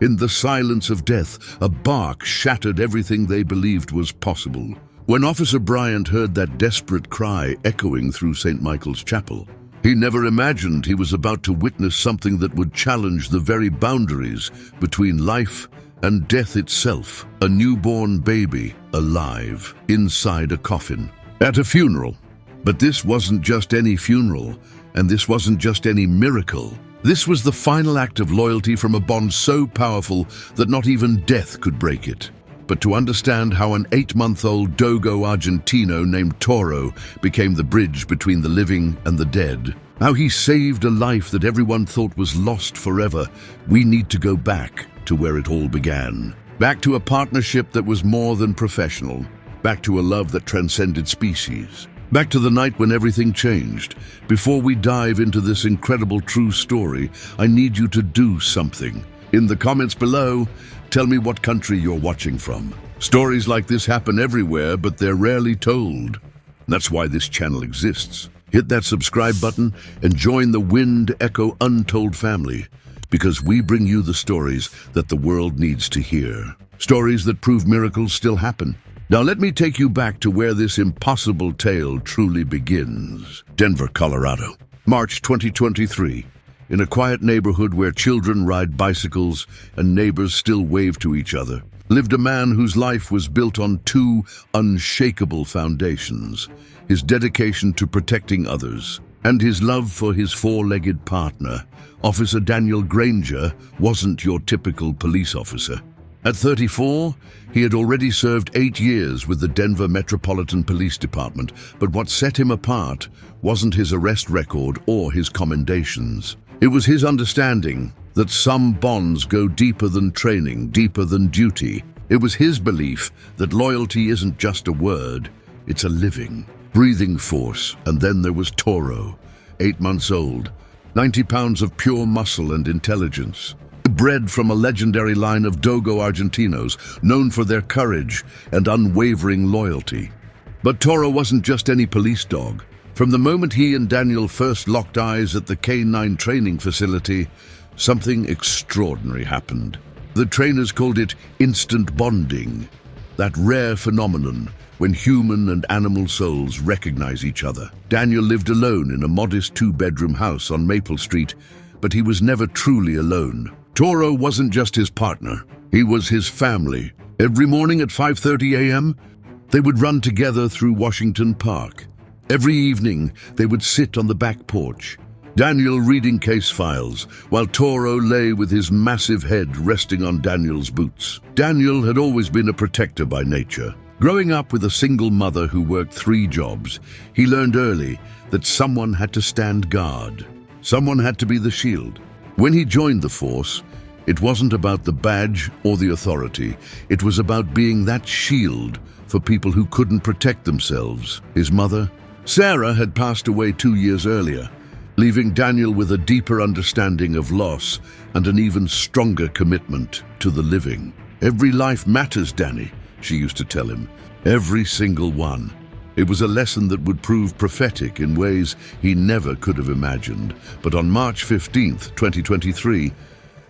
In the silence of death, a bark shattered everything they believed was possible. When Officer Bryant heard that desperate cry echoing through St. Michael's Chapel, he never imagined he was about to witness something that would challenge the very boundaries between life and death itself. A newborn baby, alive, inside a coffin. At a funeral. But this wasn't just any funeral, and this wasn't just any miracle. This was the final act of loyalty from a bond so powerful that not even death could break it. But to understand how an 8-month-old Dogo Argentino named Toro became the bridge between the living and the dead, how he saved a life that everyone thought was lost forever, we need to go back to where it all began. Back to a partnership that was more than professional. Back to a love that transcended species. Back to the night when everything changed. Before we dive into this incredible true story, I need you to do something. In the comments below, tell me what country you're watching from. Stories like this happen everywhere, but they're rarely told. That's why this channel exists. Hit that subscribe button and join the Wind Echo Untold family, because we bring you the stories that the world needs to hear. Stories that prove miracles still happen. Now let me take you back to where this impossible tale truly begins. Denver, Colorado, March 2023. In a quiet neighborhood where children ride bicycles and neighbors still wave to each other, lived a man whose life was built on two unshakable foundations: his dedication to protecting others and his love for his four-legged partner. Officer Daniel Granger wasn't your typical police officer. At 34, he had already served 8 years with the Denver Metropolitan Police Department, but what set him apart wasn't his arrest record or his commendations. It was his understanding that some bonds go deeper than training, deeper than duty. It was his belief that loyalty isn't just a word, it's a living, breathing force. And then there was Toro, 8 months old, 90 pounds of pure muscle and intelligence. Bred from a legendary line of Dogo Argentinos, known for their courage and unwavering loyalty. But Toro wasn't just any police dog. From the moment he and Daniel first locked eyes at the K9 training facility, something extraordinary happened. The trainers called it instant bonding, that rare phenomenon when human and animal souls recognize each other. Daniel lived alone in a modest 2-bedroom house on Maple Street, but he was never truly alone. Toro wasn't just his partner, he was his family. Every morning at 5:30 a.m., they would run together through Washington Park. Every evening, they would sit on the back porch, Daniel reading case files, while Toro lay with his massive head resting on Daniel's boots. Daniel had always been a protector by nature. Growing up with a single mother who worked 3 jobs, he learned early that someone had to stand guard. Someone had to be the shield. When he joined the force, it wasn't about the badge or the authority. It was about being that shield for people who couldn't protect themselves. His mother, Sarah, had passed away 2 years earlier, leaving Daniel with a deeper understanding of loss and an even stronger commitment to the living. Every life matters, Danny, she used to tell him. Every single one. It was a lesson that would prove prophetic in ways he never could have imagined. But on March 15th, 2023,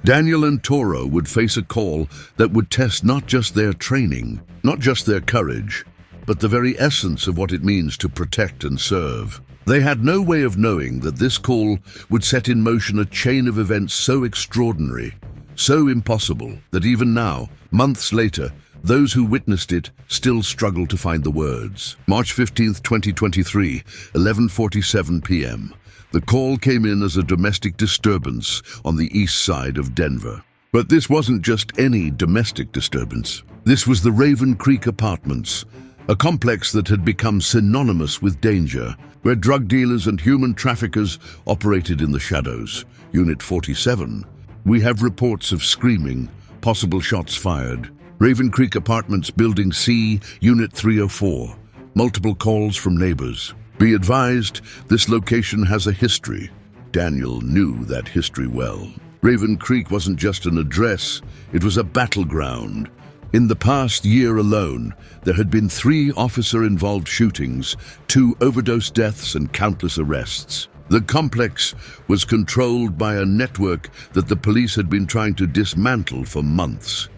Daniel and Toro would face a call that would test not just their training, not just their courage, but the very essence of what it means to protect and serve. They had no way of knowing that this call would set in motion a chain of events so extraordinary, so impossible, that even now, months later, those who witnessed it still struggle to find the words. March 15th, 2023, 11:47 p.m. The call came in as a domestic disturbance on the east side of Denver. But this wasn't just any domestic disturbance. This was the Raven Creek Apartments, a complex that had become synonymous with danger, where drug dealers and human traffickers operated in the shadows. Unit 47. We have reports of screaming, possible shots fired. Raven Creek Apartments, Building C, Unit 304. Multiple calls from neighbors. Be advised, this location has a history. Daniel knew that history well. Raven Creek wasn't just an address, it was a battleground. In the past year alone, there had been 3 officer-involved shootings, 2 overdose deaths, and countless arrests. The complex was controlled by a network that the police had been trying to dismantle for months.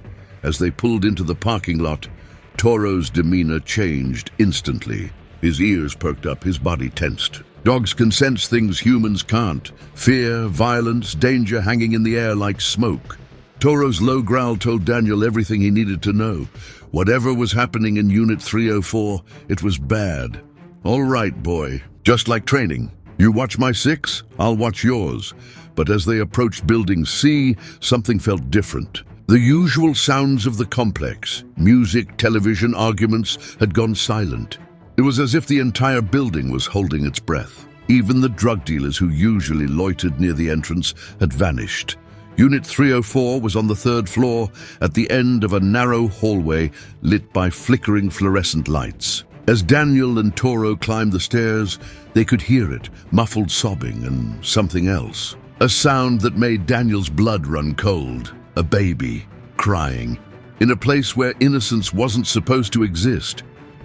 As they pulled into the parking lot, Toro's demeanor changed instantly. His ears perked up, his body tensed. Dogs can sense things humans can't. Fear, violence, danger hanging in the air like smoke. Toro's low growl told Daniel everything he needed to know. Whatever was happening in Unit 304, it was bad. All right, boy. Just like training. You watch my 6, I'll watch yours. But as they approached Building C, something felt different. The usual sounds of the complex, music, television, arguments, had gone silent. It was as if the entire building was holding its breath. Even the drug dealers who usually loitered near the entrance had vanished. Unit 304 was on the 3rd floor, at the end of a narrow hallway lit by flickering fluorescent lights. As Daniel and Toro climbed the stairs, they could hear it, muffled sobbing and something else. A sound that made Daniel's blood run cold. A baby, crying. In a place where innocence wasn't supposed to exist.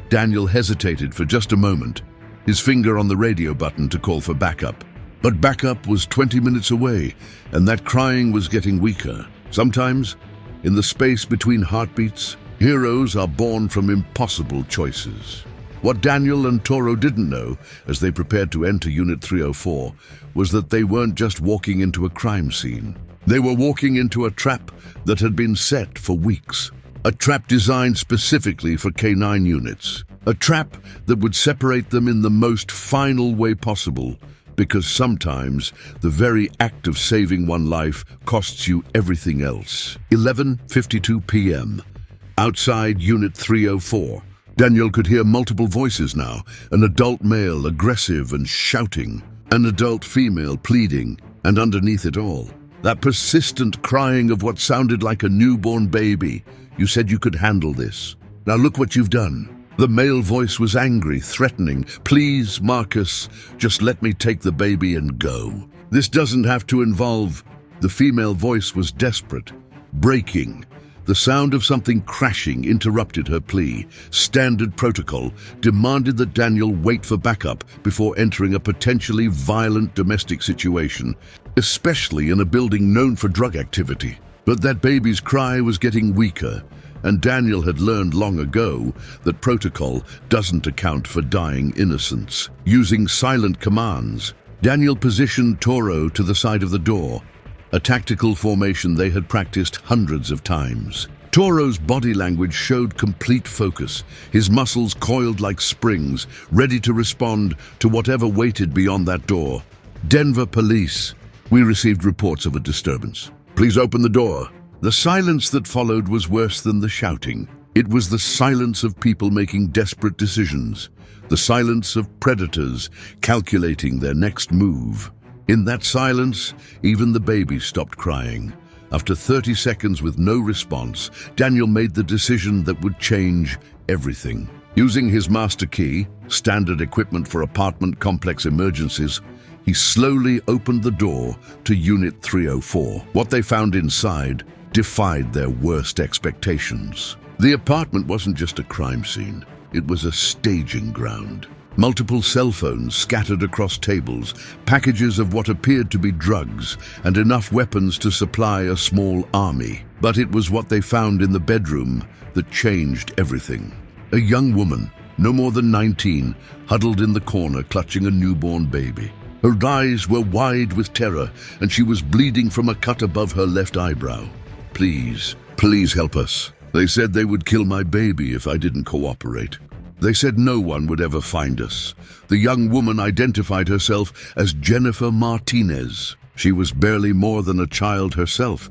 Daniel hesitated for just a moment, his finger on the radio button to call for backup. But backup was 20 minutes away, and that crying was getting weaker. Sometimes, in the space between heartbeats, heroes are born from impossible choices. What Daniel and Toro didn't know, as they prepared to enter Unit 304, was that they weren't just walking into a crime scene. They were walking into a trap that had been set for weeks. A trap designed specifically for K9 units. A trap that would separate them in the most final way possible, because sometimes the very act of saving one life costs you everything else. 11:52 p.m. Outside Unit 304. Daniel could hear multiple voices now, an adult male aggressive and shouting, an adult female pleading, and underneath it all, that persistent crying of what sounded like a newborn baby. You said you could handle this. Now look what you've done. The male voice was angry, threatening. Please, Marcus, just let me take the baby and go. This doesn't have to involve... The female voice was desperate, breaking. The sound of something crashing interrupted her plea. Standard protocol demanded that Daniel wait for backup before entering a potentially violent domestic situation, especially in a building known for drug activity. But that baby's cry was getting weaker, and Daniel had learned long ago that protocol doesn't account for dying innocents. Using silent commands, Daniel positioned Toro to the side of the door, a tactical formation they had practiced hundreds of times. Toro's body language showed complete focus, his muscles coiled like springs, ready to respond to whatever waited beyond that door. Denver police. We received reports of a disturbance. Please open the door. The silence that followed was worse than the shouting. It was the silence of people making desperate decisions, the silence of predators calculating their next move. In that silence, even the baby stopped crying. After 30 seconds with no response, Daniel made the decision that would change everything. Using his master key, standard equipment for apartment complex emergencies, he slowly opened the door to Unit 304. What they found inside defied their worst expectations. The apartment wasn't just a crime scene, it was a staging ground. Multiple cell phones scattered across tables, packages of what appeared to be drugs, and enough weapons to supply a small army. But it was what they found in the bedroom that changed everything. A young woman, no more than 19, huddled in the corner clutching a newborn baby. Her eyes were wide with terror, and she was bleeding from a cut above her left eyebrow. Please, please help us. They said they would kill my baby if I didn't cooperate. They said no one would ever find us. The young woman identified herself as Jennifer Martinez. She was barely more than a child herself,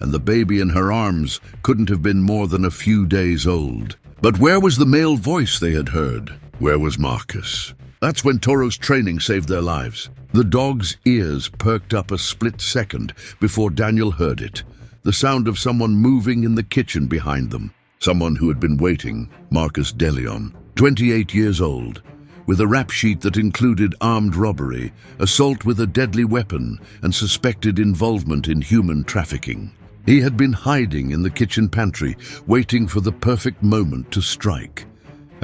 and the baby in her arms couldn't have been more than a few days old. But where was the male voice they had heard? Where was Marcus? That's when Toro's training saved their lives. The dog's ears perked up a split second before Daniel heard it. The sound of someone moving in the kitchen behind them. Someone who had been waiting, Marcus DeLeon, 28 years old, with a rap sheet that included armed robbery, assault with a deadly weapon, and suspected involvement in human trafficking. He had been hiding in the kitchen pantry, waiting for the perfect moment to strike.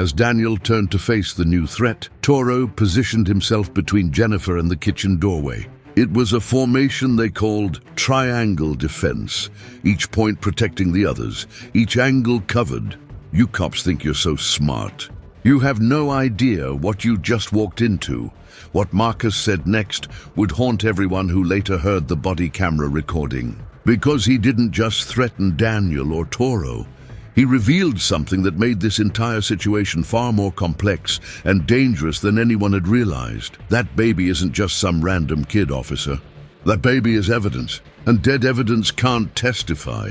As Daniel turned to face the new threat, Toro positioned himself between Jennifer and the kitchen doorway. It was a formation they called triangle defense, each point protecting the others, each angle covered. You cops think you're so smart. You have no idea what you just walked into. What Marcus said next would haunt everyone who later heard the body camera recording. Because he didn't just threaten Daniel or Toro. He revealed something that made this entire situation far more complex and dangerous than anyone had realized. That baby isn't just some random kid, officer. That baby is evidence, and dead evidence can't testify.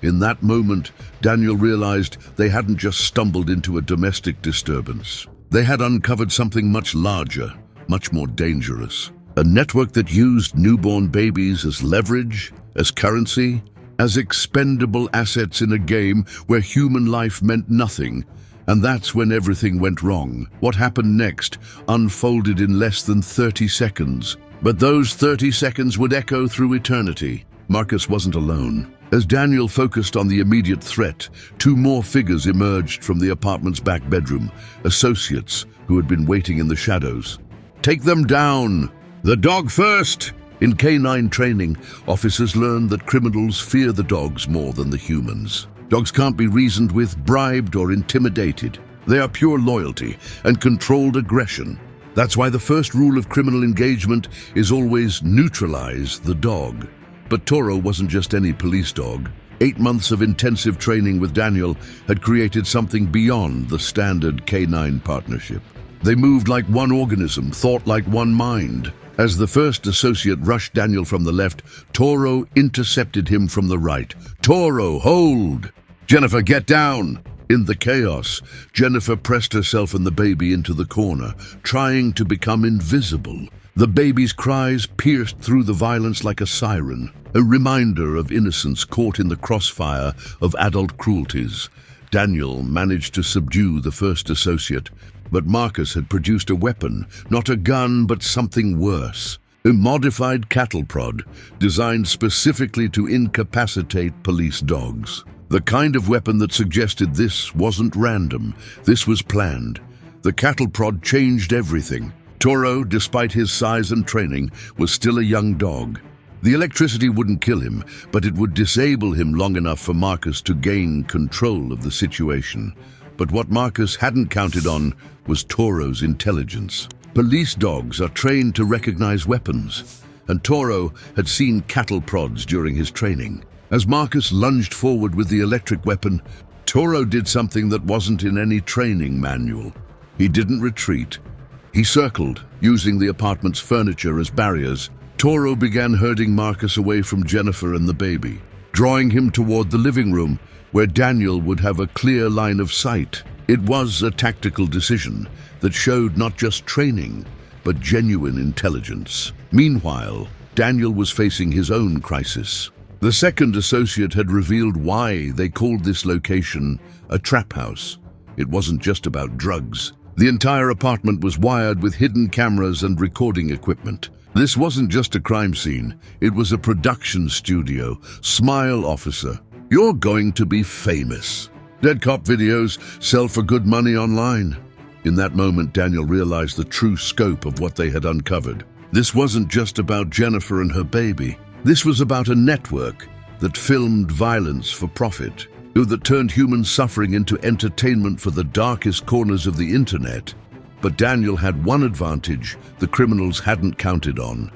In that moment, Daniel realized they hadn't just stumbled into a domestic disturbance. They had uncovered something much larger, much more dangerous. A network that used newborn babies as leverage, as currency, as expendable assets in a game where human life meant nothing. And that's when everything went wrong. What happened next unfolded in less than 30 seconds. But those 30 seconds would echo through eternity. Marcus wasn't alone. As Daniel focused on the immediate threat, two more figures emerged from the apartment's back bedroom, associates who had been waiting in the shadows. "Take them down! The dog first!" In K-9 training, officers learned that criminals fear the dogs more than the humans. Dogs can't be reasoned with, bribed, or intimidated. They are pure loyalty and controlled aggression. That's why the first rule of criminal engagement is always neutralize the dog. But Toro wasn't just any police dog. 8 months of intensive training with Daniel had created something beyond the standard K-9 partnership. They moved like one organism, thought like one mind. As the first associate rushed Daniel from the left, Toro intercepted him from the right. "Toro, hold! Jennifer, get down!" In the chaos, Jennifer pressed herself and the baby into the corner, trying to become invisible. The baby's cries pierced through the violence like a siren, a reminder of innocence caught in the crossfire of adult cruelties. Daniel managed to subdue the first associate, but Marcus had produced a weapon, not a gun, but something worse. A modified cattle prod, designed specifically to incapacitate police dogs. The kind of weapon that suggested this wasn't random, this was planned. The cattle prod changed everything. Toro, despite his size and training, was still a young dog. The electricity wouldn't kill him, but it would disable him long enough for Marcus to gain control of the situation. But what Marcus hadn't counted on was Toro's intelligence. Police dogs are trained to recognize weapons, and Toro had seen cattle prods during his training. As Marcus lunged forward with the electric weapon, Toro did something that wasn't in any training manual. He didn't retreat. He circled, using the apartment's furniture as barriers. Toro began herding Marcus away from Jennifer and the baby, drawing him toward the living room, where Daniel would have a clear line of sight. It was a tactical decision that showed not just training, but genuine intelligence. Meanwhile, Daniel was facing his own crisis. The second associate had revealed why they called this location a trap house. It wasn't just about drugs. The entire apartment was wired with hidden cameras and recording equipment. This wasn't just a crime scene, it was a production studio. Smile, officer. You're going to be famous. Dead cop videos sell for good money online. In that moment, Daniel realized the true scope of what they had uncovered. This wasn't just about Jennifer and her baby. This was about a network that filmed violence for profit, that turned human suffering into entertainment for the darkest corners of the internet. But Daniel had one advantage the criminals hadn't counted on.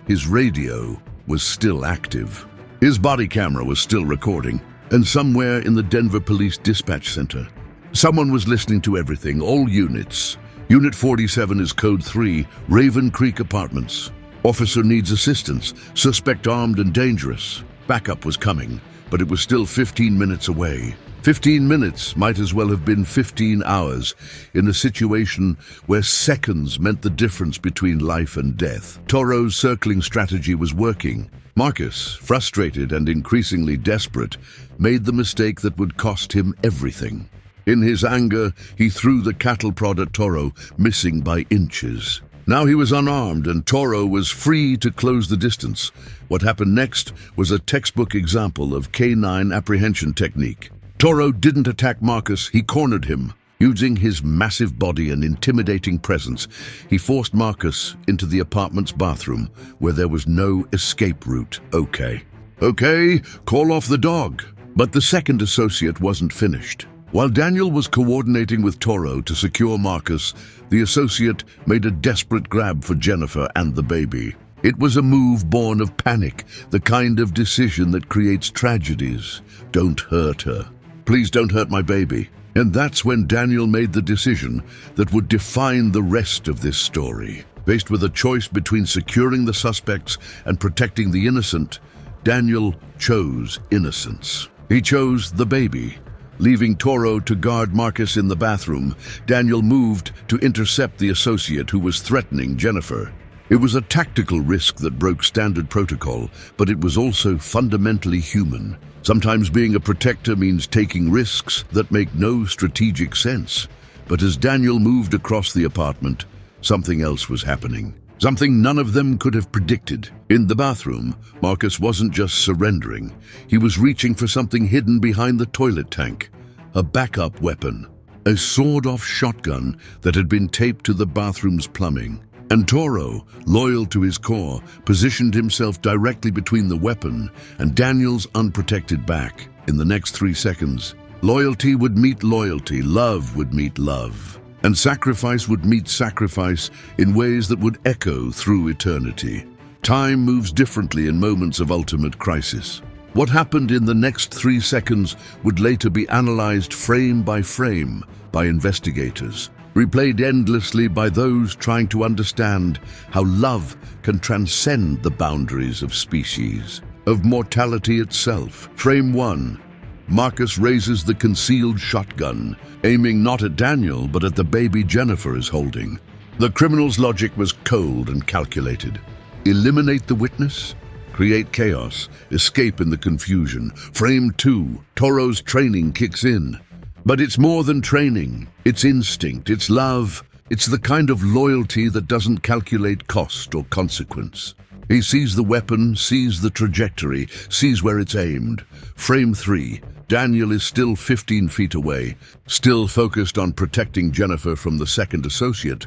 His radio was still active. His body camera was still recording, and somewhere in the Denver Police Dispatch Center, someone was listening to everything, all units. Unit 47 is Code 3, Raven Creek Apartments. Officer needs assistance, suspect armed and dangerous. Backup was coming, but it was still 15 minutes away. 15 minutes might as well have been 15 hours in a situation where seconds meant the difference between life and death. Toro's circling strategy was working. Marcus, frustrated and increasingly desperate, made the mistake that would cost him everything. In his anger, he threw the cattle prod at Toro, missing by inches. Now he was unarmed and Toro was free to close the distance. What happened next was a textbook example of K-9 apprehension technique. Toro didn't attack Marcus, he cornered him. Using his massive body and intimidating presence, he forced Marcus into the apartment's bathroom, where there was no escape route. Okay, call off the dog. But the second associate wasn't finished. While Daniel was coordinating with Toro to secure Marcus, the associate made a desperate grab for Jennifer and the baby. It was a move born of panic, the kind of decision that creates tragedies. Don't hurt her. Please don't hurt my baby. And that's when Daniel made the decision that would define the rest of this story. Faced with a choice between securing the suspects and protecting the innocent, Daniel chose innocence. He chose the baby. Leaving Toro to guard Marcus in the bathroom, Daniel moved to intercept the associate who was threatening Jennifer. It was a tactical risk that broke standard protocol, but it was also fundamentally human. Sometimes being a protector means taking risks that make no strategic sense. But as Daniel moved across the apartment, something else was happening. Something none of them could have predicted. In the bathroom, Marcus wasn't just surrendering. He was reaching for something hidden behind the toilet tank. A backup weapon. A sawed-off shotgun that had been taped to the bathroom's plumbing. And Toro, loyal to his core, positioned himself directly between the weapon and Daniel's unprotected back. In the next 3 seconds, loyalty would meet loyalty, love would meet love, and sacrifice would meet sacrifice in ways that would echo through eternity. Time moves differently in moments of ultimate crisis. What happened in the next 3 seconds would later be analyzed frame by investigators. Replayed endlessly by those trying to understand how love can transcend the boundaries of species, of mortality itself. Frame 1. Marcus raises the concealed shotgun, aiming not at Daniel but at the baby Jennifer is holding. The criminal's logic was cold and calculated. Eliminate the witness, create chaos, escape in the confusion. Frame 2. Toro's training kicks in. But it's more than training. It's instinct, it's love. It's the kind of loyalty that doesn't calculate cost or consequence. He sees the weapon, sees the trajectory, sees where it's aimed. Frame 3. Daniel is still 15 feet away, still focused on protecting Jennifer from the second associate,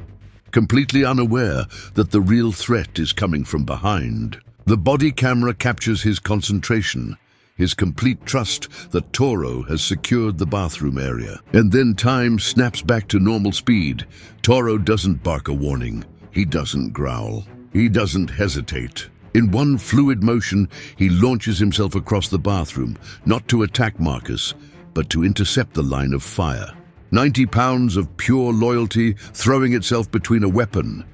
completely unaware that the real threat is coming from behind. The body camera captures his concentration, his complete trust that Toro has secured the bathroom area. And then time snaps back to normal speed. Toro doesn't bark a warning. He doesn't growl. He doesn't hesitate. In one fluid motion, he launches himself across the bathroom, not to attack Marcus, but to intercept the line of fire. 90 pounds of pure loyalty throwing itself between a weapon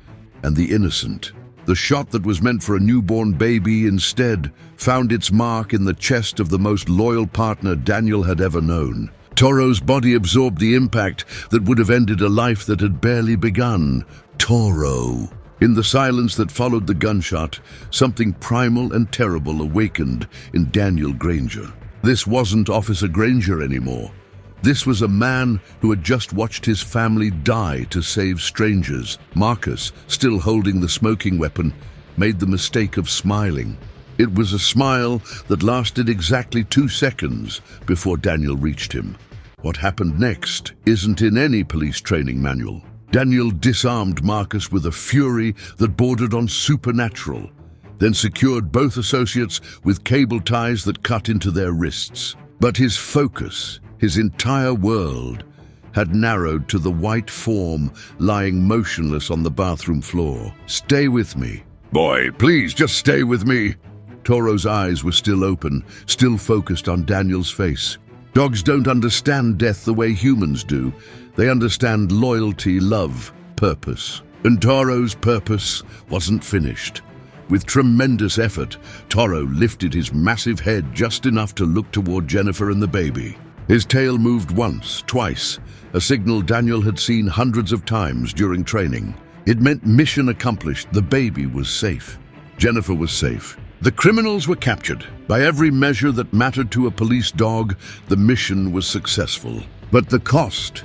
and the innocent. The shot that was meant for a newborn baby instead found its mark in the chest of the most loyal partner Daniel had ever known. Toro's body absorbed the impact that would have ended a life that had barely begun. Toro. In the silence that followed the gunshot, something primal and terrible awakened in Daniel Granger. This wasn't Officer Granger anymore. This was a man who had just watched his family die to save strangers. Marcus, still holding the smoking weapon, made the mistake of smiling. It was a smile that lasted exactly 2 seconds before Daniel reached him. What happened next isn't in any police training manual. Daniel disarmed Marcus with a fury that bordered on supernatural, then secured both associates with cable ties that cut into their wrists. But his focus, his entire world, had narrowed to the white form lying motionless on the bathroom floor. "Stay with me. Boy, please just stay with me." Toro's eyes were still open, still focused on Daniel's face. Dogs don't understand death the way humans do. They understand loyalty, love, purpose. And Toro's purpose wasn't finished. With tremendous effort, Toro lifted his massive head just enough to look toward Jennifer and the baby. His tail moved once, twice, a signal Daniel had seen hundreds of times during training. It meant mission accomplished. The baby was safe. Jennifer was safe. The criminals were captured. By every measure that mattered to a police dog, the mission was successful. But the cost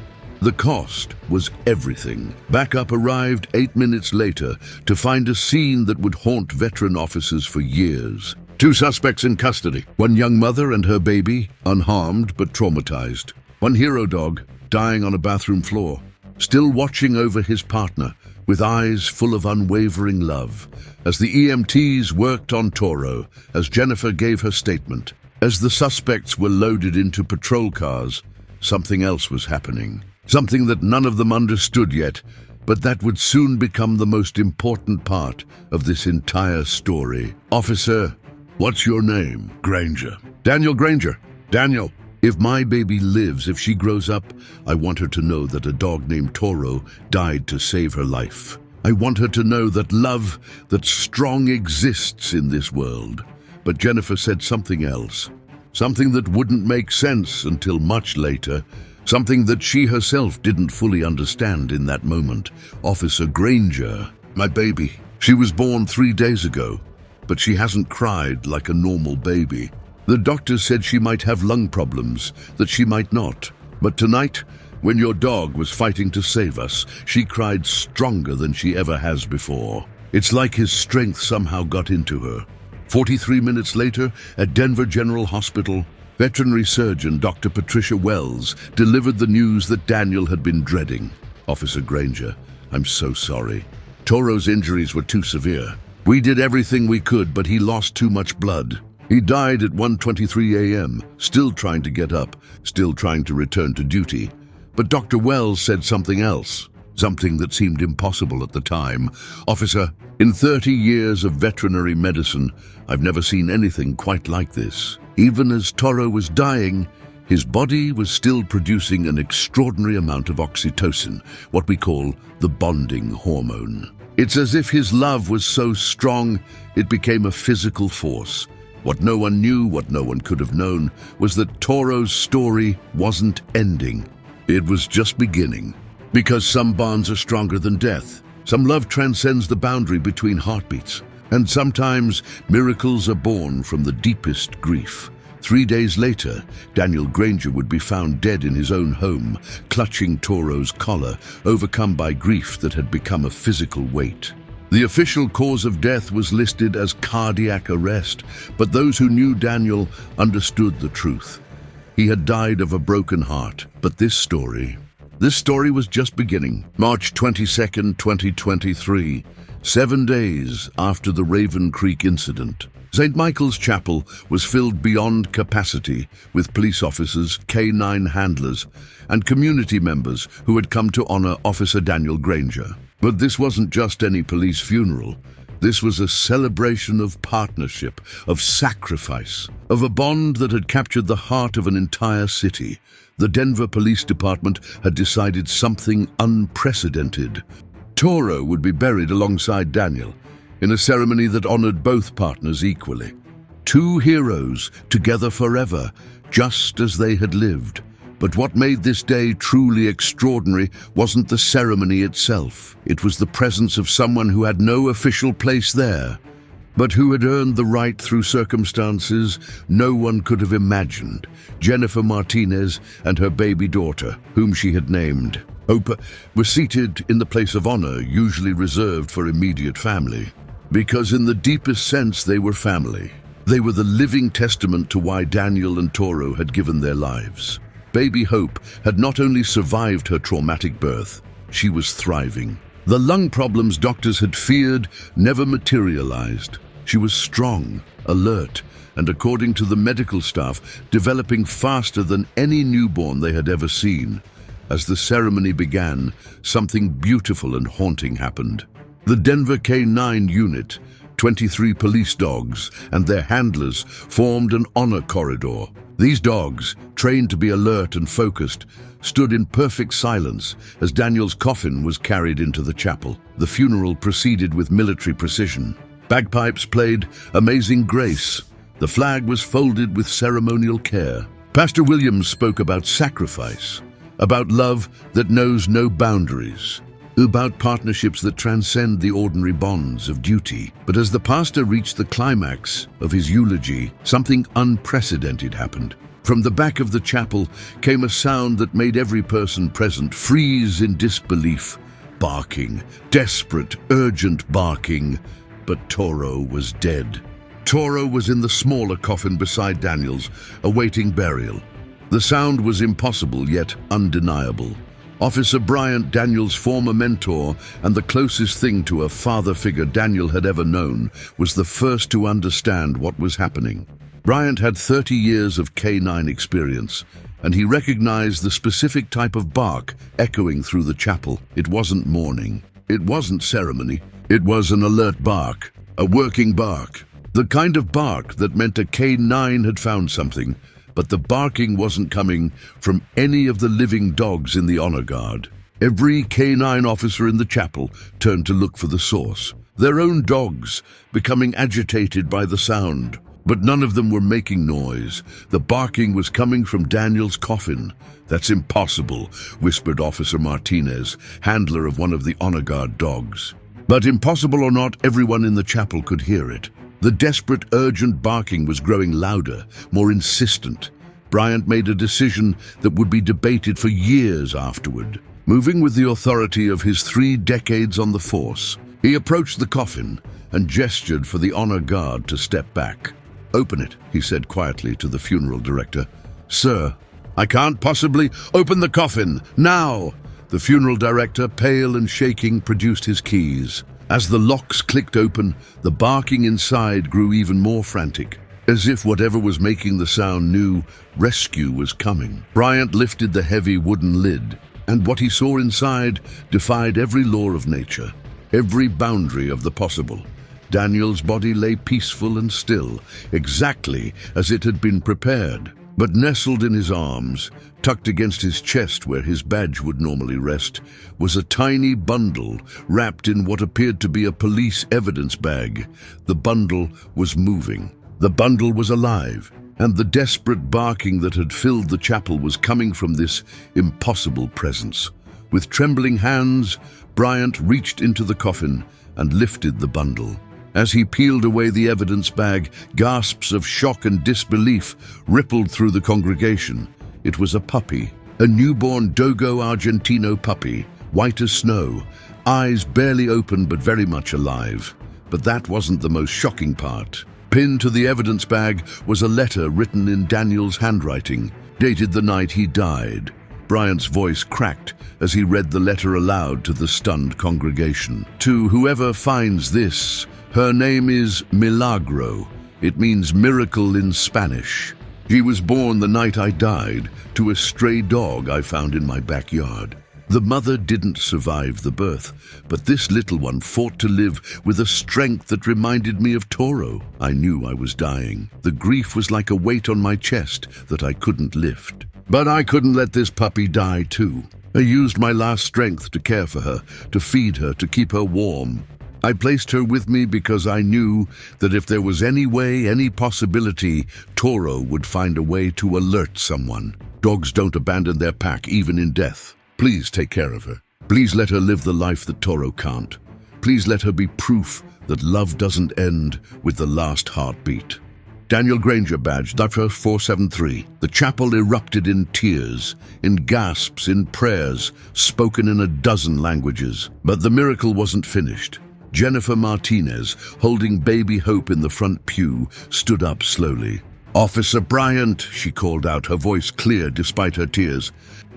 was everything. Backup arrived 8 minutes later to find a scene that would haunt veteran officers for years. 2 suspects in custody. One young mother and her baby, unharmed but traumatized. One hero dog, dying on a bathroom floor, still watching over his partner with eyes full of unwavering love, as the EMTs worked on Toro, as Jennifer gave her statement. As the suspects were loaded into patrol cars, something else was happening. Something that none of them understood yet, but that would soon become the most important part of this entire story. "Officer, what's your name?" "Granger." "Daniel Granger." "Daniel, if my baby lives, if she grows up, I want her to know that a dog named Toro died to save her life. I want her to know that love, that strong, exists in this world." But Jennifer said something else, something that wouldn't make sense until much later, something that she herself didn't fully understand in that moment. "Officer Granger, my baby, she was born 3 days ago, but she hasn't cried like a normal baby. The doctors said she might have lung problems, that she might not. But tonight, when your dog was fighting to save us, she cried stronger than she ever has before. It's like his strength somehow got into her." 43 minutes later, at Denver General Hospital, veterinary surgeon Dr. Patricia Wells delivered the news that Daniel had been dreading. "Officer Granger, I'm so sorry. Toro's injuries were too severe. We did everything we could, but he lost too much blood. He died at 1:23 a.m., still trying to get up, still trying to return to duty." But Dr. Wells said something else, something that seemed impossible at the time. "Officer, in 30 years of veterinary medicine, I've never seen anything quite like this. Even as Toro was dying, his body was still producing an extraordinary amount of oxytocin, what we call the bonding hormone. It's as if his love was so strong, it became a physical force. What no one knew, what no one could have known, was that Toro's story wasn't ending. It was just beginning. Because some bonds are stronger than death. Some love transcends the boundary between heartbeats. And sometimes miracles are born from the deepest grief. 3 days later, Daniel Granger would be found dead in his own home, clutching Toro's collar, overcome by grief that had become a physical weight. The official cause of death was listed as cardiac arrest, but those who knew Daniel understood the truth. He had died of a broken heart. But this story was just beginning. March 22nd, 2023, 7 days after the Raven Creek incident. St. Michael's Chapel was filled beyond capacity with police officers, K9 handlers, and community members who had come to honor Officer Daniel Granger. But this wasn't just any police funeral. This was a celebration of partnership, of sacrifice, of a bond that had captured the heart of an entire city. The Denver Police Department had decided something unprecedented. Toro would be buried alongside Daniel in a ceremony that honored both partners equally. Two heroes together forever, just as they had lived. But what made this day truly extraordinary wasn't the ceremony itself. It was the presence of someone who had no official place there, but who had earned the right through circumstances no one could have imagined. Jennifer Martinez and her baby daughter, whom she had named Hope, were seated in the place of honor usually reserved for immediate family. Because in the deepest sense they were family. They were the living testament to why Daniel and Toro had given their lives. Baby Hope had not only survived her traumatic birth, she was thriving. The lung problems doctors had feared never materialized. She was strong, alert, and according to the medical staff, developing faster than any newborn they had ever seen. As the ceremony began, something beautiful and haunting happened. The Denver K9 unit, 23 police dogs, and their handlers formed an honor corridor. These dogs, trained to be alert and focused, stood in perfect silence as Daniel's coffin was carried into the chapel. The funeral proceeded with military precision. Bagpipes played Amazing Grace. The flag was folded with ceremonial care. Pastor Williams spoke about sacrifice, about love that knows no boundaries, about partnerships that transcend the ordinary bonds of duty. But as the pastor reached the climax of his eulogy, something unprecedented happened. From the back of the chapel came a sound that made every person present freeze in disbelief. Barking, desperate, urgent barking. But Toro was dead. Toro was in the smaller coffin beside Daniel's, awaiting burial. The sound was impossible yet undeniable. Officer Bryant, Daniel's former mentor and the closest thing to a father figure Daniel had ever known, was the first to understand what was happening. Bryant had 30 years of canine experience, and he recognized the specific type of bark echoing through the chapel. It wasn't mourning. It wasn't ceremony. It was an alert bark, a working bark. The kind of bark that meant a K9 had found something, but the barking wasn't coming from any of the living dogs in the honor guard. Every K9 officer in the chapel turned to look for the source. Their own dogs, becoming agitated by the sound. But none of them were making noise. The barking was coming from Daniel's coffin. "That's impossible," whispered Officer Martinez, handler of one of the honor guard dogs. But impossible or not, everyone in the chapel could hear it. The desperate, urgent barking was growing louder, more insistent. Bryant made a decision that would be debated for years afterward. Moving with the authority of his 3 decades on the force, he approached the coffin and gestured for the honor guard to step back. "Open it," he said quietly to the funeral director. "Sir, I can't possibly open the coffin, now!" The funeral director, pale and shaking, produced his keys. As the locks clicked open, the barking inside grew even more frantic, as if whatever was making the sound knew rescue was coming. Bryant lifted the heavy wooden lid, and what he saw inside defied every law of nature, every boundary of the possible. Daniel's body lay peaceful and still, exactly as it had been prepared. But nestled in his arms, tucked against his chest where his badge would normally rest, was a tiny bundle wrapped in what appeared to be a police evidence bag. The bundle was moving. The bundle was alive, and the desperate barking that had filled the chapel was coming from this impossible presence. With trembling hands, Bryant reached into the coffin and lifted the bundle. As he peeled away the evidence bag, gasps of shock and disbelief rippled through the congregation. It was a puppy, a newborn Dogo Argentino puppy, white as snow, eyes barely open but very much alive. But that wasn't the most shocking part. Pinned to the evidence bag was a letter written in Daniel's handwriting, dated the night he died. Bryant's voice cracked as he read the letter aloud to the stunned congregation. "To whoever finds this, her name is Milagro. It means miracle in Spanish. She was born the night I died to a stray dog I found in my backyard. The mother didn't survive the birth, but this little one fought to live with a strength that reminded me of Toro. I knew I was dying. The grief was like a weight on my chest that I couldn't lift. But I couldn't let this puppy die too. I used my last strength to care for her, to feed her, to keep her warm. I placed her with me because I knew that if there was any way, any possibility, Toro would find a way to alert someone. Dogs don't abandon their pack even in death. Please take care of her. Please let her live the life that Toro can't. Please let her be proof that love doesn't end with the last heartbeat." Daniel Granger, badge number 473. The chapel erupted in tears, in gasps, in prayers, spoken in a dozen languages. But the miracle wasn't finished. Jennifer Martinez, holding baby Hope in the front pew, stood up slowly. "Officer Bryant," she called out, her voice clear despite her tears.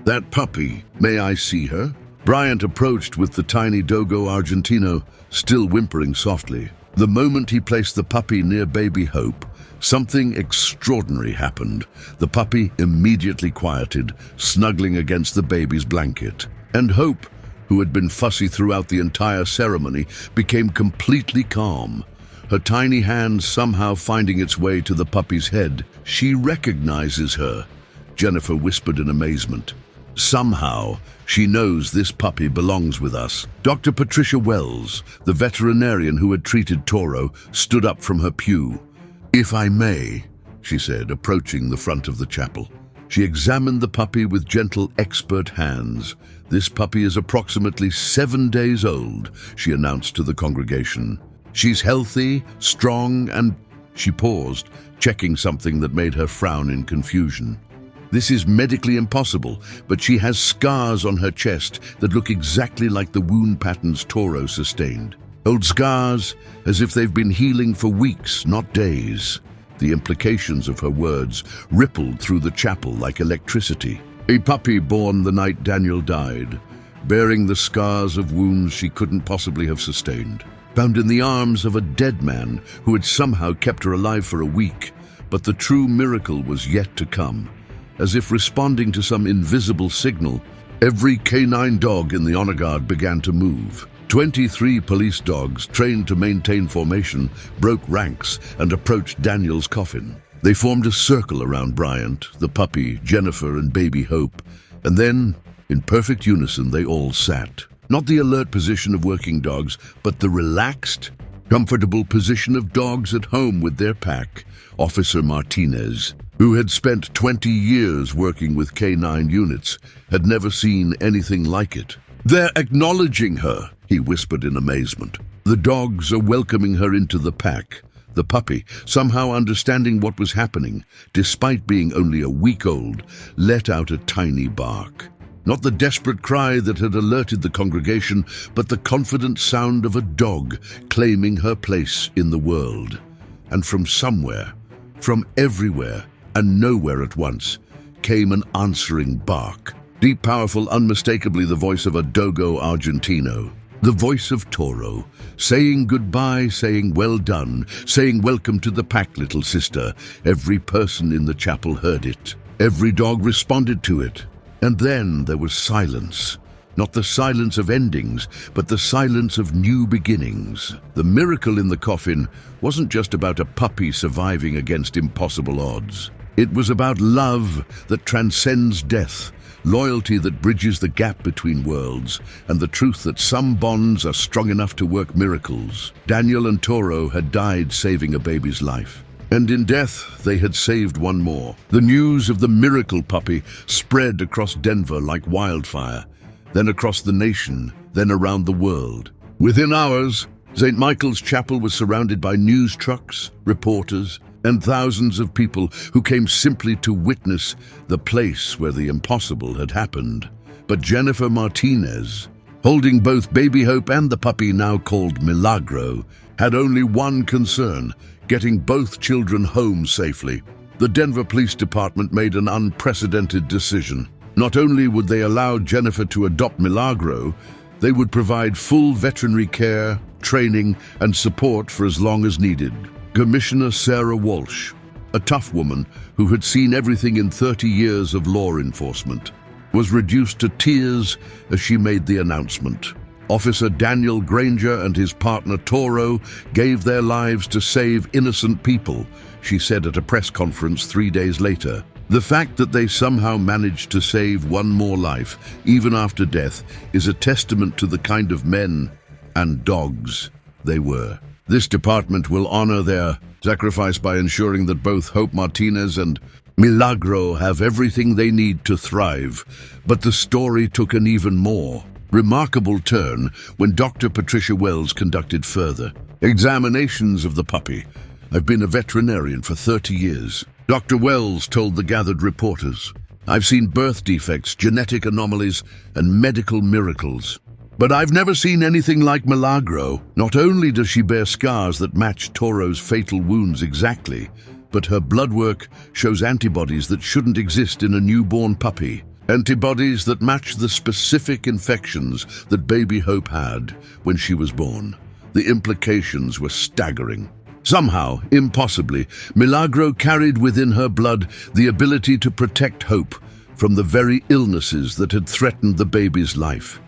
"That puppy, may I see her?" Bryant approached with the tiny Dogo Argentino, still whimpering softly. The moment he placed the puppy near baby Hope, something extraordinary happened. The puppy immediately quieted, snuggling against the baby's blanket. And Hope, who had been fussy throughout the entire ceremony, became completely calm. Her tiny hand somehow finding its way to the puppy's head. "She recognizes her," Jennifer whispered in amazement. "Somehow, she knows this puppy belongs with us." Dr. Patricia Wells, the veterinarian who had treated Toro, stood up from her pew. "If I may," she said, approaching the front of the chapel. She examined the puppy with gentle, expert hands. "This puppy is approximately 7 days old," she announced to the congregation. "She's healthy, strong, and—" She paused, checking something that made her frown in confusion. "This is medically impossible, but she has scars on her chest that look exactly like the wound patterns Toro sustained. Old scars, as if they've been healing for weeks, not days. The implications of her words rippled through the chapel like electricity. A puppy born the night Daniel died, bearing the scars of wounds she couldn't possibly have sustained. Found in the arms of a dead man who had somehow kept her alive for a week, but the true miracle was yet to come. As if responding to some invisible signal, every canine dog in the honor guard began to move. 23 police dogs, trained to maintain formation, broke ranks and approached Daniel's coffin. They formed a circle around Bryant, the puppy, Jennifer, and baby Hope, and then, in perfect unison, they all sat. Not the alert position of working dogs, but the relaxed, comfortable position of dogs at home with their pack. Officer Martinez, who had spent 20 years working with canine units, had never seen anything like it. "They're acknowledging her," he whispered in amazement. "The dogs are welcoming her into the pack." The puppy, somehow understanding what was happening, despite being only a week old, let out a tiny bark. Not the desperate cry that had alerted the congregation, but the confident sound of a dog claiming her place in the world. And from somewhere, from everywhere, and nowhere at once, came an answering bark. Deep, powerful, unmistakably the voice of a Dogo Argentino. The voice of Toro, saying goodbye, saying well done, saying welcome to the pack, little sister. Every person in the chapel heard it. Every dog responded to it. And then there was silence. Not the silence of endings, but the silence of new beginnings. The miracle in the coffin wasn't just about a puppy surviving against impossible odds. It was about love that transcends death, loyalty that bridges the gap between worlds, and the truth that some bonds are strong enough to work miracles. Daniel and Toro had died saving a baby's life, and in death they had saved one more. The news of the miracle puppy spread across Denver like wildfire, then across the nation, then around the world. Within hours, St. Michael's Chapel was surrounded by news trucks, reporters, and thousands of people who came simply to witness the place where the impossible had happened. But Jennifer Martinez, holding both baby Hope and the puppy now called Milagro, had only one concern: getting both children home safely. The Denver Police Department made an unprecedented decision. Not only would they allow Jennifer to adopt Milagro, they would provide full veterinary care, training, and support for as long as needed. Commissioner Sarah Walsh, a tough woman who had seen everything in 30 years of law enforcement, was reduced to tears as she made the announcement. Officer Daniel Granger and his partner Toro gave their lives to save innocent people, she said at a press conference 3 days later. The fact that they somehow managed to save one more life, even after death, is a testament to the kind of men and dogs they were. This department will honor their sacrifice by ensuring that both Hope Martinez and Milagro have everything they need to thrive. But the story took an even more remarkable turn when Dr. Patricia Wells conducted further examinations of the puppy. "I've been a veterinarian for 30 years. Dr. Wells told the gathered reporters. "I've seen birth defects, genetic anomalies, and medical miracles. But I've never seen anything like Milagro. Not only does she bear scars that match Toro's fatal wounds exactly, but her blood work shows antibodies that shouldn't exist in a newborn puppy. Antibodies that match the specific infections that baby Hope had when she was born. The implications were staggering. Somehow, impossibly, Milagro carried within her blood the ability to protect Hope from the very illnesses that had threatened the baby's life.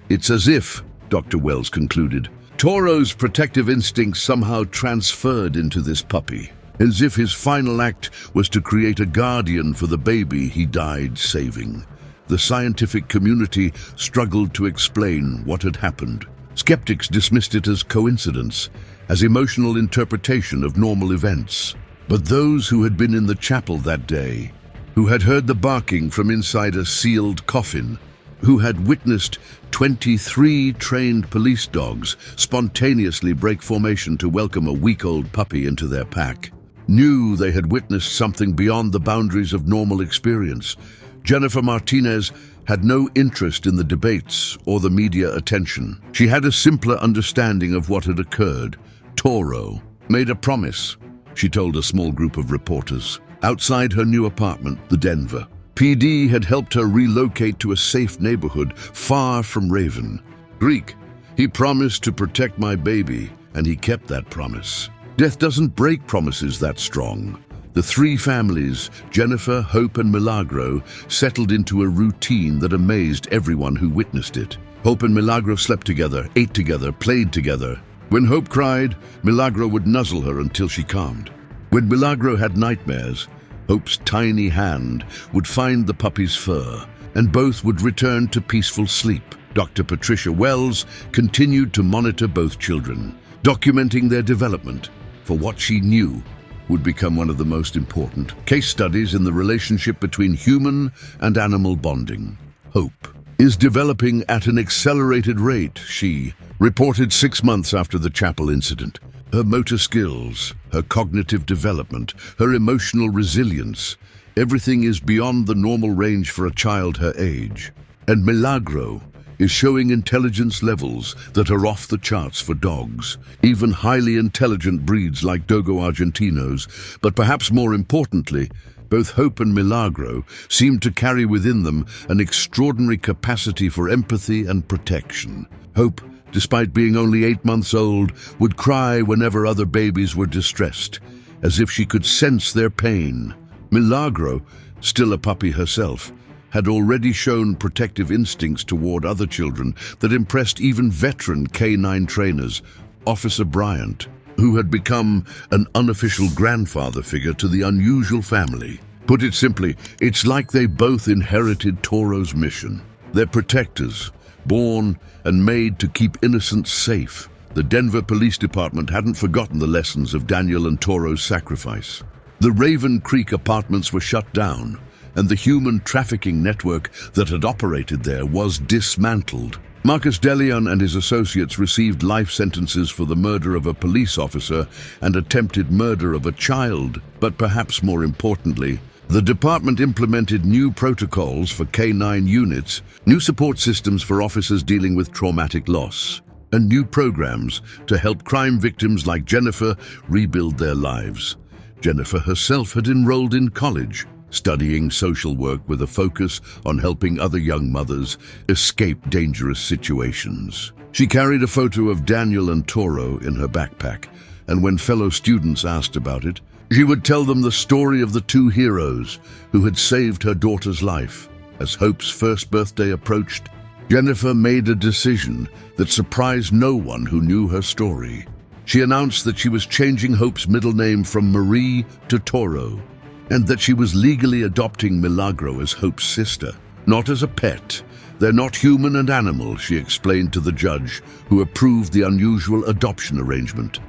It's as if, Dr. Wells concluded, Toro's protective instincts somehow transferred into this puppy, as if his final act was to create a guardian for the baby he died saving. The scientific community struggled to explain what had happened. Skeptics dismissed it as coincidence, as emotional interpretation of normal events. But those who had been in the chapel that day, who had heard the barking from inside a sealed coffin, who had witnessed 23 trained police dogs spontaneously break formation to welcome a week-old puppy into their pack, knew they had witnessed something beyond the boundaries of normal experience. Jennifer Martinez had no interest in the debates or the media attention. She had a simpler understanding of what had occurred. Toro made a promise. she told a small group of reporters. Outside her new apartment, the Denver PD had helped her relocate to a safe neighborhood far from Raven. Greek, he promised to protect my baby, and he kept that promise. Death doesn't break promises that strong. The three families, Jennifer, Hope, and Milagro, settled into a routine that amazed everyone who witnessed it. Hope and Milagro slept together, ate together, played together. When Hope cried, Milagro would nuzzle her until she calmed. When Milagro had nightmares, Hope's tiny hand would find the puppy's fur, and both would return to peaceful sleep. Dr. Patricia Wells continued to monitor both children, documenting their development for what she knew would become one of the most important case studies in the relationship between human and animal bonding. Hope is developing at an accelerated rate, she reported 6 months after the chapel incident. Her motor skills, her cognitive development, her emotional resilience, everything is beyond the normal range for a child her age. And Milagro is showing intelligence levels that are off the charts for dogs, even highly intelligent breeds like Dogo Argentinos, but perhaps more importantly, both Hope and Milagro seem to carry within them an extraordinary capacity for empathy and protection. Hope, despite being only 8 months old, would cry whenever other babies were distressed, as if she could sense their pain. Milagro, still a puppy herself, had already shown protective instincts toward other children that impressed even veteran K9 trainers, Officer Bryant, who had become an unofficial grandfather figure to the unusual family. Put it simply, it's like they both inherited Toro's mission. They're protectors, born and made to keep innocents safe. The Denver Police Department hadn't forgotten the lessons of Daniel and Toro's sacrifice. The Raven Creek apartments were shut down, and the human trafficking network that had operated there was dismantled. Marcus DeLeon and his associates received life sentences for the murder of a police officer and attempted murder of a child, but perhaps more importantly, the department implemented new protocols for K9 units, new support systems for officers dealing with traumatic loss, and new programs to help crime victims like Jennifer rebuild their lives. Jennifer herself had enrolled in college, studying social work with a focus on helping other young mothers escape dangerous situations. She carried a photo of Daniel and Toro in her backpack, and when fellow students asked about it, she would tell them the story of the two heroes who had saved her daughter's life. As Hope's first birthday approached, Jennifer made a decision that surprised no one who knew her story. She announced that she was changing Hope's middle name from Marie to Toro, and that she was legally adopting Milagro as Hope's sister, not as a pet. They're not human and animal, she explained to the judge, who approved the unusual adoption arrangement.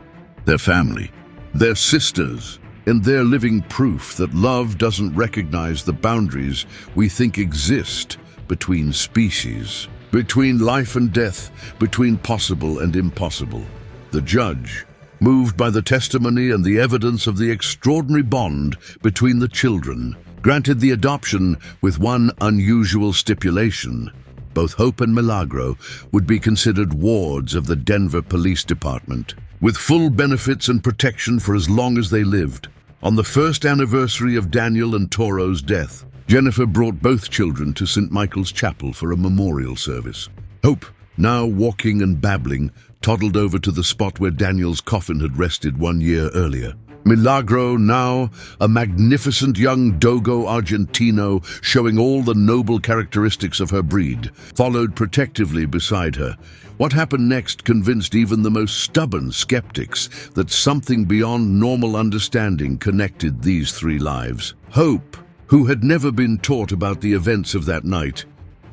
They're family, they're sisters, and they're living proof that love doesn't recognize the boundaries we think exist between species, between life and death, between possible and impossible. The judge, moved by the testimony and the evidence of the extraordinary bond between the children, granted the adoption with one unusual stipulation. Both Hope and Milagro would be considered wards of the Denver Police Department, with full benefits and protection for as long as they lived. On the first anniversary of Daniel and Toro's death, Jennifer brought both children to St. Michael's Chapel for a memorial service. Hope, now walking and babbling, toddled over to the spot where Daniel's coffin had rested 1 year earlier. Milagro, now a magnificent young Dogo Argentino, showing all the noble characteristics of her breed, followed protectively beside her. What happened next convinced even the most stubborn skeptics that something beyond normal understanding connected these three lives. Hope, who had never been taught about the events of that night,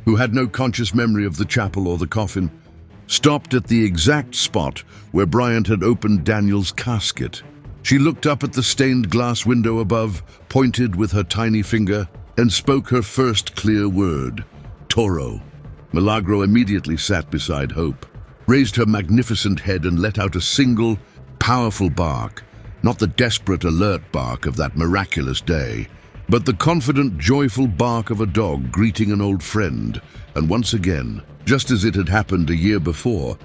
who had no conscious memory of the chapel or the coffin, stopped at the exact spot where Bryant had opened Daniel's casket. She looked up at the stained glass window above, pointed with her tiny finger, and spoke her first clear word, Toro. Milagro immediately sat beside Hope, raised her magnificent head and let out a single, powerful bark, not the desperate, alert bark of that miraculous day, but the confident, joyful bark of a dog greeting an old friend. And once again, just as it had happened a year before,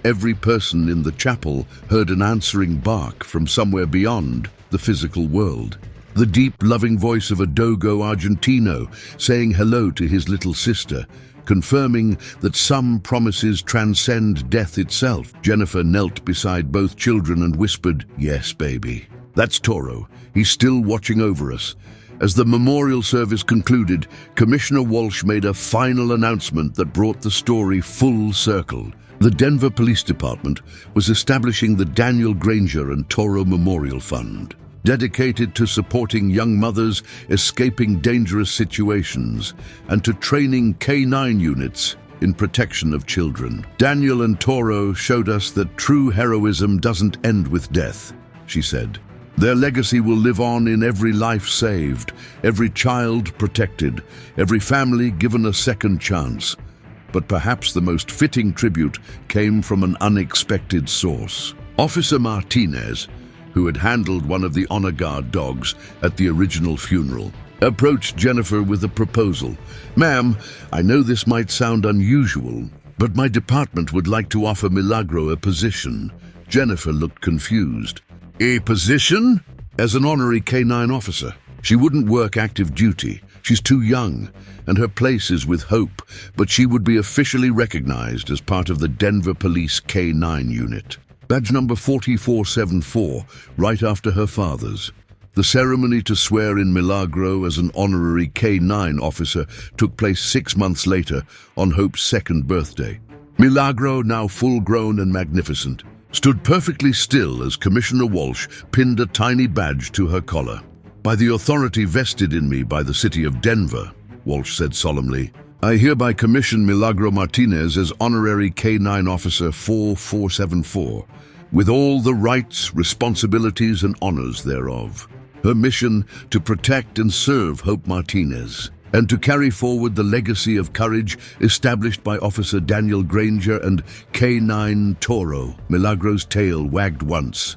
every person in the chapel heard an answering bark from somewhere beyond, the physical world. The deep, loving voice of a Dogo Argentino saying hello to his little sister, confirming that some promises transcend death itself. Jennifer knelt beside both children and whispered, "Yes, baby. That's Toro. He's still watching over us." As the memorial service concluded, Commissioner Walsh made a final announcement that brought the story full circle. The Denver Police Department was establishing the Daniel Granger and Toro Memorial Fund, dedicated to supporting young mothers escaping dangerous situations and to training K-9 units in protection of children. Daniel and Toro showed us that true heroism doesn't end with death, she said. Their legacy will live on in every life saved, every child protected, every family given a second chance. But perhaps the most fitting tribute came from an unexpected source. Officer Martinez, who had handled one of the honor guard dogs at the original funeral, approached Jennifer with a proposal. "Ma'am, I know this might sound unusual, but my department would like to offer Milagro a position." Jennifer looked confused. "A position?" "As an honorary K-9 officer. She wouldn't work active duty. She's too young, and her place is with Hope, but she would be officially recognized as part of the Denver Police K-9 unit. Badge number 4474, right after her father's." The ceremony to swear in Milagro as an honorary K-9 officer took place 6 months later, on Hope's second birthday. Milagro, now full-grown and magnificent, stood perfectly still as Commissioner Walsh pinned a tiny badge to her collar. "By the authority vested in me by the city of Denver," Walsh said solemnly, "I hereby commission Milagro Martinez as honorary K-9 officer 4474, with all the rights, responsibilities, and honors thereof. Her mission to protect and serve Hope Martinez, and to carry forward the legacy of courage established by Officer Daniel Granger and K-9 Toro." Milagro's tail wagged once.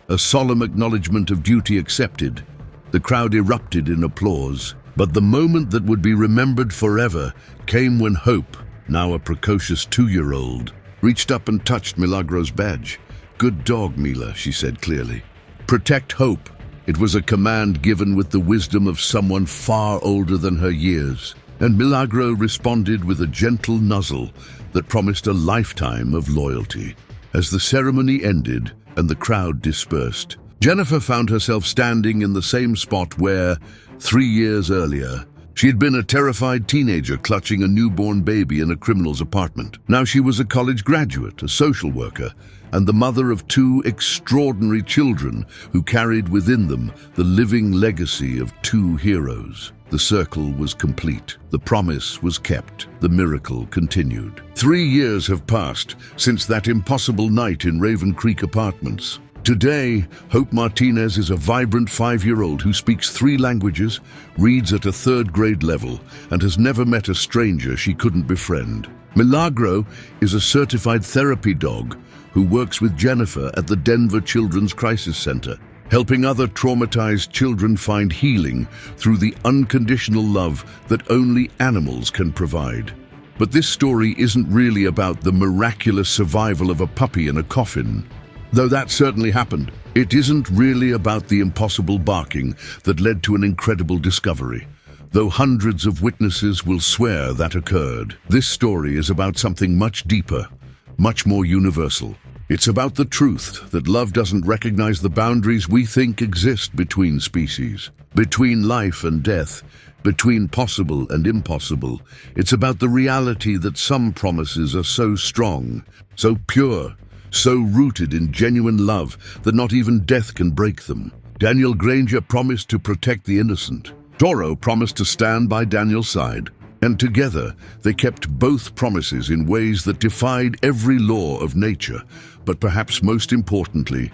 A solemn acknowledgement of duty accepted. The crowd erupted in applause. But the moment that would be remembered forever came when Hope, now a precocious 2-year-old, reached up and touched Milagro's badge. "Good dog, Mila," she said clearly. "Protect Hope." It was a command given with the wisdom of someone far older than her years, and Milagro responded with a gentle nuzzle that promised a lifetime of loyalty. As the ceremony ended and the crowd dispersed, Jennifer found herself standing in the same spot where, 3 years earlier, she had been a terrified teenager clutching a newborn baby in a criminal's apartment. Now she was a college graduate, a social worker, and the mother of 2 extraordinary children who carried within them the living legacy of 2 heroes. The circle was complete. The promise was kept. The miracle continued. 3 years have passed since that impossible night in Raven Creek Apartments. Today, Hope Martinez is a vibrant 5-year-old who speaks 3 languages, reads at a 3rd grade level, and has never met a stranger she couldn't befriend. Milagro is a certified therapy dog who works with Jennifer at the Denver Children's Crisis Center, helping other traumatized children find healing through the unconditional love that only animals can provide. But this story isn't really about the miraculous survival of a puppy in a coffin. Though that certainly happened, it isn't really about the impossible barking that led to an incredible discovery. Though hundreds of witnesses will swear that occurred, this story is about something much deeper, much more universal. It's about the truth that love doesn't recognize the boundaries we think exist between species, between life and death, between possible and impossible. It's about the reality that some promises are so strong, so pure, so rooted in genuine love that not even death can break them. Daniel Granger promised to protect the innocent. Toro promised to stand by Daniel's side. And together, they kept both promises in ways that defied every law of nature. But perhaps most importantly,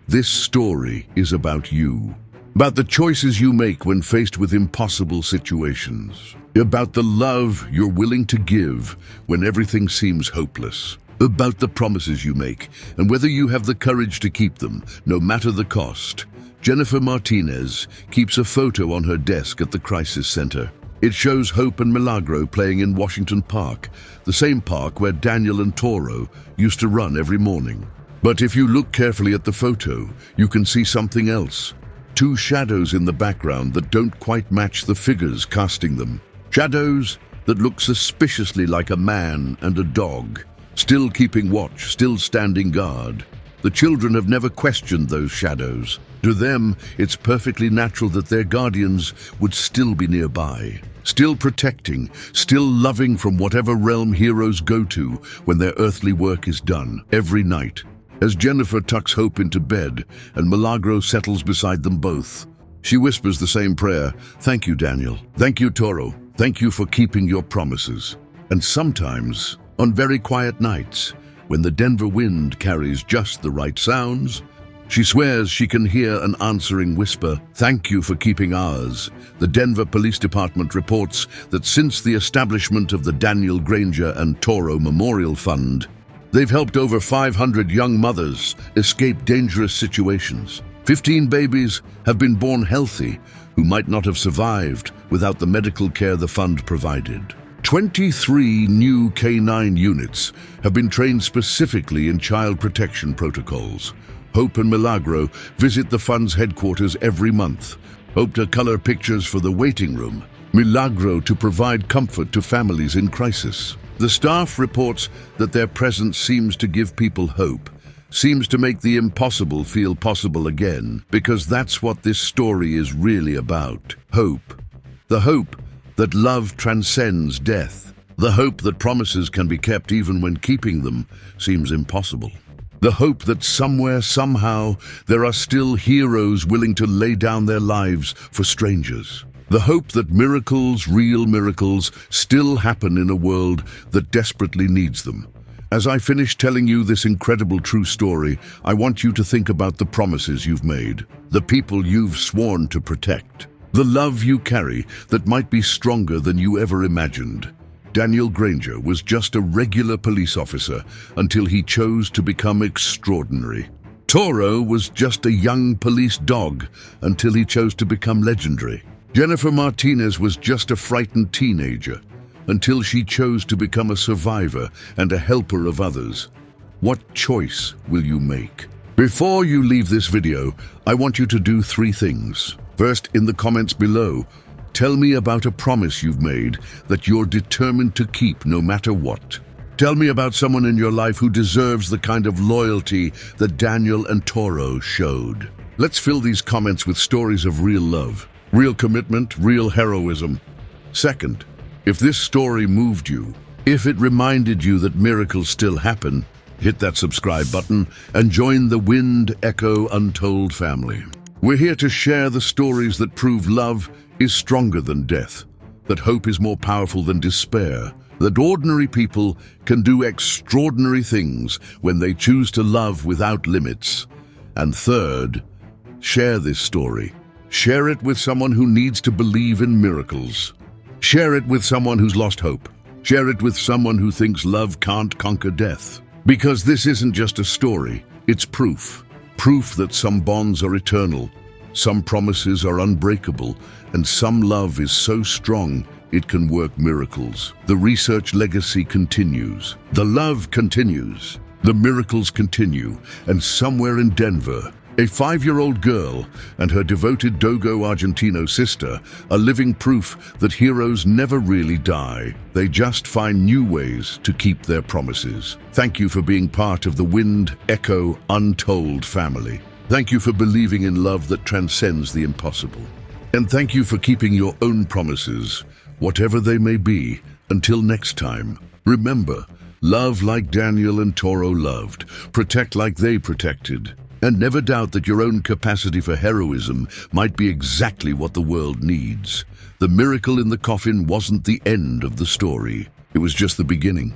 this story is about you. About the choices you make when faced with impossible situations. About the love you're willing to give when everything seems hopeless. About the promises you make and whether you have the courage to keep them, no matter the cost. Jennifer Martinez keeps a photo on her desk at the Crisis Center. It shows Hope and Milagro playing in Washington Park, the same park where Daniel and Toro used to run every morning. But if you look carefully at the photo, you can see something else. Two shadows in the background that don't quite match the figures casting them. Shadows that look suspiciously like a man and a dog, still keeping watch, still standing guard. The children have never questioned those shadows. To them, it's perfectly natural that their guardians would still be nearby, still protecting, still loving from whatever realm heroes go to when their earthly work is done. Every night, as Jennifer tucks Hope into bed and Milagro settles beside them both, she whispers the same prayer. Thank you, Daniel. Thank you, Toro. Thank you for keeping your promises. And sometimes, on very quiet nights, when the Denver wind carries just the right sounds, she swears she can hear an answering whisper, thank you for keeping ours. The Denver Police Department reports that since the establishment of the Daniel Granger and Toro Memorial Fund, they've helped over 500 young mothers escape dangerous situations. 15 babies have been born healthy who might not have survived without the medical care the fund provided. 23 new K-9 units have been trained specifically in child protection protocols. Hope and Milagro visit the fund's headquarters every month. Hope to color pictures for the waiting room, Milagro to provide comfort to families in crisis. The staff reports that their presence seems to give people hope, seems to make the impossible feel possible again, because that's what this story is really about. Hope. The hope that love transcends death. The hope that promises can be kept even when keeping them seems impossible. The hope that somewhere, somehow, there are still heroes willing to lay down their lives for strangers. The hope that miracles, real miracles, still happen in a world that desperately needs them. As I finish telling you this incredible true story, I want you to think about the promises you've made, the people you've sworn to protect, the love you carry that might be stronger than you ever imagined. Daniel Granger was just a regular police officer until he chose to become extraordinary. Toro was just a young police dog until he chose to become legendary. Jennifer Martinez was just a frightened teenager until she chose to become a survivor and a helper of others. What choice will you make? Before you leave this video, I want you to do 3 things. First, in the comments below, tell me about a promise you've made that you're determined to keep no matter what. Tell me about someone in your life who deserves the kind of loyalty that Daniel and Toro showed. Let's fill these comments with stories of real love, real commitment, real heroism. Second, if this story moved you, if it reminded you that miracles still happen, hit that subscribe button and join the Wind Echo Untold family. We're here to share the stories that prove love is stronger than death, that hope is more powerful than despair, that ordinary people can do extraordinary things when they choose to love without limits. And third, share this story. Share it with someone who needs to believe in miracles. Share it with someone who's lost hope. Share it with someone who thinks love can't conquer death. Because this isn't just a story, it's proof. Proof that some bonds are eternal, some promises are unbreakable, and some love is so strong it can work miracles. The research legacy continues. The love continues. The miracles continue. And somewhere in Denver, a 5-year-old girl and her devoted Dogo Argentino sister are living proof that heroes never really die. They just find new ways to keep their promises. Thank you for being part of the Wind Echo Untold family. Thank you for believing in love that transcends the impossible. And thank you for keeping your own promises, whatever they may be. Until next time, remember, love like Daniel and Toro loved, protect like they protected, and never doubt that your own capacity for heroism might be exactly what the world needs. The miracle in the coffin wasn't the end of the story. It was just the beginning.